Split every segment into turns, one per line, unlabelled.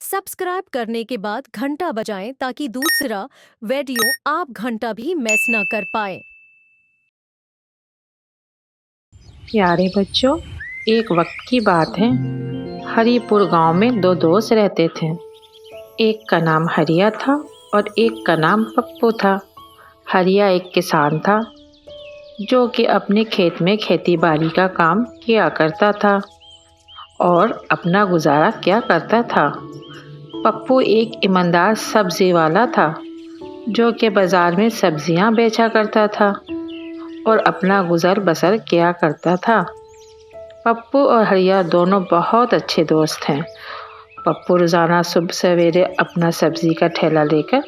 Subscribe करने के बाद घंटा बजाएं ताकि दूसरा वीडियो आप घंटा भी मिस ना कर पाए।
प्यारे बच्चों, एक वक्त की बात है। हरिपुर गांव में दो दोस्त रहते थे। एक का नाम हरिया था और एक का नाम पप्पू था। हरिया एक किसान था जो कि अपने खेत में खेती बाड़ी का काम किया करता था और अपना गुजारा किया करता था। पप्पू एक ईमानदार सब्जी वाला था जो कि बाजार में सब्जियां बेचा करता था और अपना गुजर बसर किया करता था। पप्पू और हरिया दोनों बहुत अच्छे दोस्त हैं। पप्पू रोजाना सुबह सवेरे अपना सब्जी का ठेला लेकर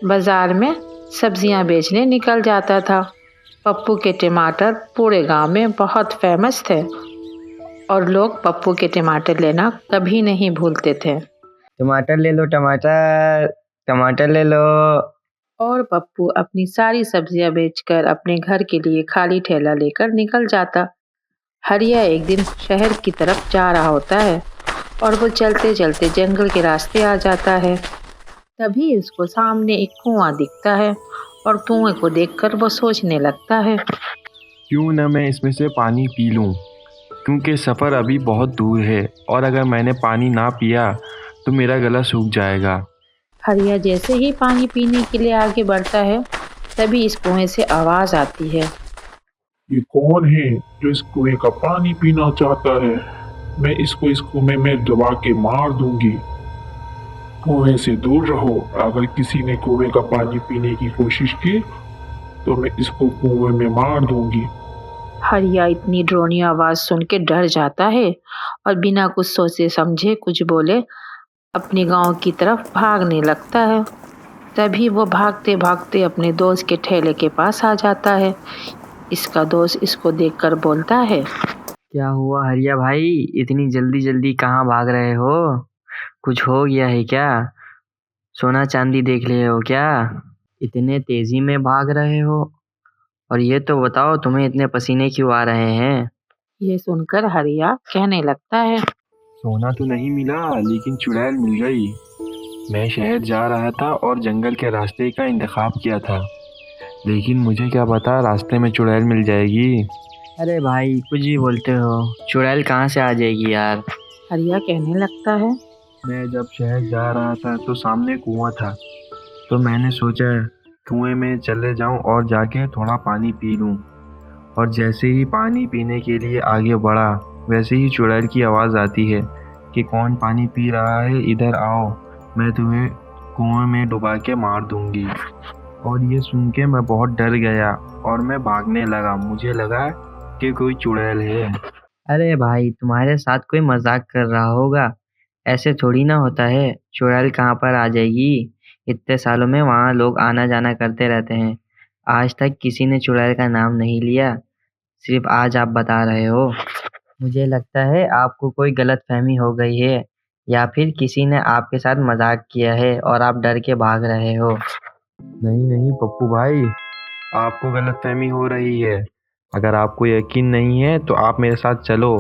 बाजार में सब्जियां बेचने निकल जाता था। पप्पू के टमाटर पूरे गांव में बहुत फेमस थे और लोग पप्पू के टमाटर लेना कभी नहीं भूलते थे।
टमाटर ले लो, टमाटर टमाटर ले लो।
और पप्पू अपनी सारी सब्जियां बेचकर अपने घर के लिए खाली ठेला लेकर निकल जाता। हरिया एक दिन शहर की तरफ जा रहा होता है और वो चलते चलते जंगल के रास्ते आ जाता है। तभी उसको सामने एक कुआं दिखता है और कुएं को देखकर वो सोचने लगता है,
क्यों न मैं इसमें से पानी पी लूं, क्योंकि सफ़र अभी बहुत दूर है और अगर मैंने पानी ना पिया तो मेरा गला सूख जाएगा।
हरिया जैसे ही पानी पीने के लिए आगे बढ़ता है तभी इस कुएं से आवाज आती है।
ये कौन है जो इस कुएं का पानी पीना चाहता है? मैं इसको इस कुएं में दबा के मार दूंगी। कुएं से दूर रहो। अगर किसी ने कुएं का पानी पीने की कोशिश की तो मैं इसको कुएं में मार दूंगी।
हरिया इतनी डरावनी आवाज सुन के डर जाता है और बिना कुछ सोचे समझे कुछ बोले अपने गांव की तरफ भागने लगता है। तभी वो भागते भागते अपने दोस्त के ठेले के पास आ जाता है। इसका दोस्त इसको देखकर बोलता है,
क्या हुआ हरिया भाई, इतनी जल्दी जल्दी कहाँ भाग रहे हो? कुछ हो गया है क्या? सोना चांदी देख लिए हो क्या? इतने तेजी में भाग रहे हो? और ये तो बताओ, तुम्हें इतने पसीने क्यों आ रहे हैं?
ये सुनकर हरिया कहने लगता है,
सोना तो नहीं मिला लेकिन चुड़ैल मिल गई। मैं शहर जा रहा था और जंगल के रास्ते का इंतखाब किया था, लेकिन मुझे क्या पता रास्ते में चुड़ैल मिल जाएगी।
अरे भाई, कुछ भी बोलते हो, चुड़ैल कहाँ से आ जाएगी यार?
हरिया कहने लगता है,
मैं जब शहर जा रहा था तो सामने कुआं था, तो मैंने सोचा कुएं में चले जाऊं और जाके थोड़ा पानी पी लूं। और जैसे ही पानी पीने के लिए आगे बढ़ा वैसे ही चुड़ैल की आवाज़ आती है कि कौन पानी पी रहा है, इधर आओ, मैं तुम्हें कुएं में डुबा के मार दूंगी। और ये सुन के मैं बहुत डर गया और मैं भागने लगा। मुझे लगा कि कोई चुड़ैल है।
अरे भाई, तुम्हारे साथ कोई मजाक कर रहा होगा। ऐसे थोड़ी ना होता है, चुड़ैल कहाँ पर आ जाएगी? इतने सालों में वहाँ लोग आना जाना करते रहते हैं। आज तक किसी ने चुड़ैल का नाम नहीं लिया, सिर्फ आज आप बता रहे हो। मुझे लगता है आपको कोई गलतफहमी हो गई है, या फिर किसी ने आपके साथ मजाक किया है और आप डर के भाग रहे हो।
नहीं नहीं पप्पू भाई, आपको गलतफहमी हो रही है। अगर आपको यकीन नहीं है तो आप मेरे साथ चलो,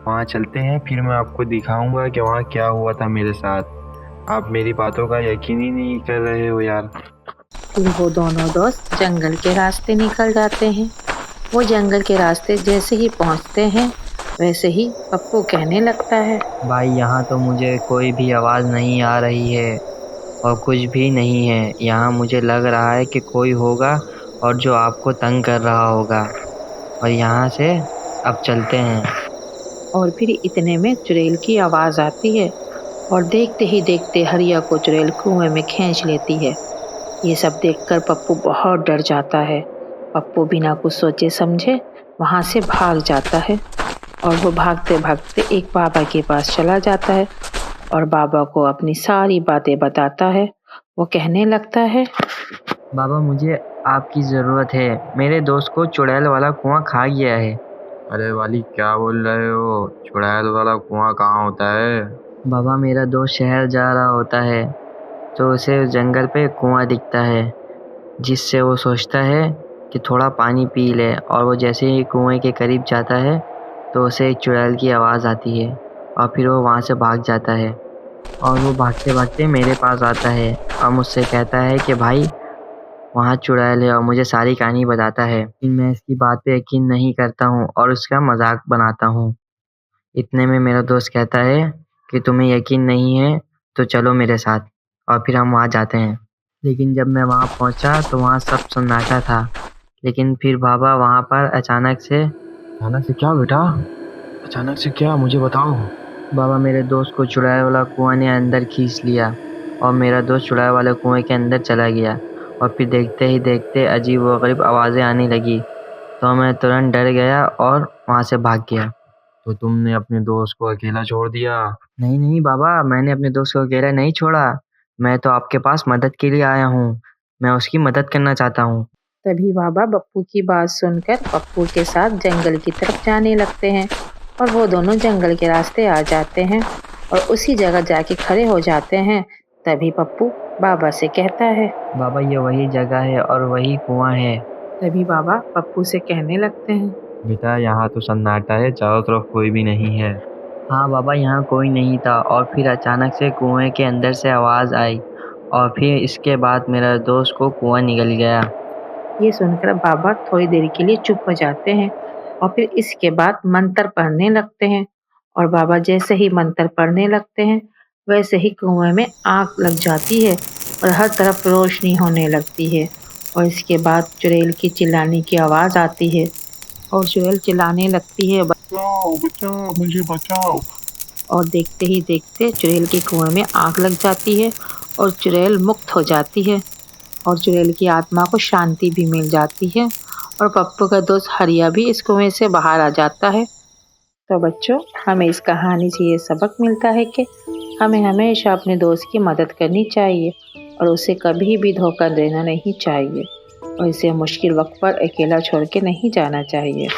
वहाँ चलते हैं, फिर मैं आपको दिखाऊंगा कि वहाँ क्या हुआ था मेरे साथ। आप मेरी बातों का यकीन ही नहीं कर रहे हो यार।
फिर वो दोनों दोस्त जंगल के रास्ते निकल जाते हैं। वो जंगल के रास्ते जैसे ही पहुंचते हैं वैसे ही पप्पू कहने लगता है,
भाई, यहाँ तो मुझे कोई भी आवाज़ नहीं आ रही है और कुछ भी नहीं है। यहाँ मुझे लग रहा है कि कोई होगा और जो आपको तंग कर रहा होगा, और यहाँ से अब चलते हैं।
और फिर इतने में चुड़ैल की आवाज आती है और देखते ही देखते हरिया को चुड़ैल कुएं में खींच लेती है। ये सब देखकर पप्पू बहुत डर जाता है। पप्पू बिना कुछ सोचे समझे वहां से भाग जाता है और वो भागते भागते एक बाबा के पास चला जाता है और बाबा को अपनी सारी बातें बताता है। वो कहने लगता है,
बाबा, मुझे आपकी ज़रूरत है। मेरे दोस्त को चुड़ैल वाला कुआं खा गया है।
अरे वाली, क्या बोल रहे हो? चुड़ैल वाला कुआं कहाँ होता है?
बाबा, मेरा दोस्त शहर जा रहा होता है तो उसे जंगल पे कुआं दिखता है, जिससे वो सोचता है कि थोड़ा पानी पी ले। और वो जैसे ही कुएं के करीब जाता है तो उसे एक चुड़ैल की आवाज़ आती है और फिर वो वहाँ से भाग जाता है। और वो भागते भागते मेरे पास आता है और मुझसे कहता है कि भाई वहाँ चुड़ैल है, और मुझे सारी कहानी बताता है। लेकिन मैं इसकी बात पे यकीन नहीं करता हूँ और उसका मजाक बनाता हूँ। इतने में मेरा दोस्त कहता है कि तुम्हें यकीन नहीं है तो चलो मेरे साथ, और फिर हम वहाँ जाते हैं। लेकिन जब मैं वहाँ पहुँचा तो वहाँ सब सन्नाटा था। लेकिन फिर बाबा वहाँ पर अचानक से
क्या बेटा? अचानक से क्या, मुझे बताओ।
बाबा मेरे दोस्त को चुड़ैल वाला कुआं ने अंदर खींच लिया और मेरा दोस्त चुड़ैल वाले कुएं के अंदर चला गया। और फिर देखते ही देखते अजीब व गरीब आवाज़ें आने लगी, तो मैं तुरंत डर गया और वहाँ से भाग गया।
तो तुमने अपने दोस्त को अकेला छोड़ दिया?
नहीं नहीं बाबा, मैंने अपने दोस्त को अकेला नहीं छोड़ा। मैं तो आपके पास मदद के लिए आया हूँ। मैं उसकी मदद करना चाहता हूँ।
तभी बाबा बप्पू की बात सुनकर पप्पू के साथ जंगल की तरफ जाने लगते हैं और वो दोनों जंगल के रास्ते आ जाते हैं और उसी जगह जाके खड़े हो जाते हैं। तभी पप्पू बाबा से कहता है।
बाबा ये वही जगह है और वही कुआं है।
तभी बाबा पप्पू से कहने लगते हैं।
बेटा यहाँ तो सन्नाटा है, चारों तरफ कोई भी नहीं है।
हाँ बाबा, यहाँ कोई नहीं था और फिर अचानक से कुएं के अंदर से आवाज़ आई और फिर इसके बाद मेरा दोस्त को कुआं निगल गया।
ये सुनकर बाबा थोड़ी देर के लिए चुप हो जाते हैं और फिर इसके बाद मंत्र पढ़ने लगते हैं। और बाबा जैसे ही मंत्र पढ़ने लगते हैं वैसे ही कुएं में आग लग जाती है और हर तरफ रोशनी होने लगती है। और इसके बाद चुड़ैल की चिल्लाने की आवाज़ आती है और चुड़ैल चिल्लाने लगती है,
बचाओ बचाओ, मुझे बचाओ।
और देखते ही देखते चुड़ैल के कुएं में आग लग जाती है और चुड़ैल मुक्त हो जाती है और चुड़ैल की आत्मा को शांति भी मिल जाती है और पप्पू का दोस्त हरिया भी इस कुएं से बाहर आ जाता है। तो बच्चों, हमें इस कहानी से ये सबक मिलता है कि हमें हमेशा अपने दोस्त की मदद करनी चाहिए और उसे कभी भी धोखा देना नहीं चाहिए और इसे मुश्किल वक्त पर अकेला छोड़ के नहीं जाना चाहिए।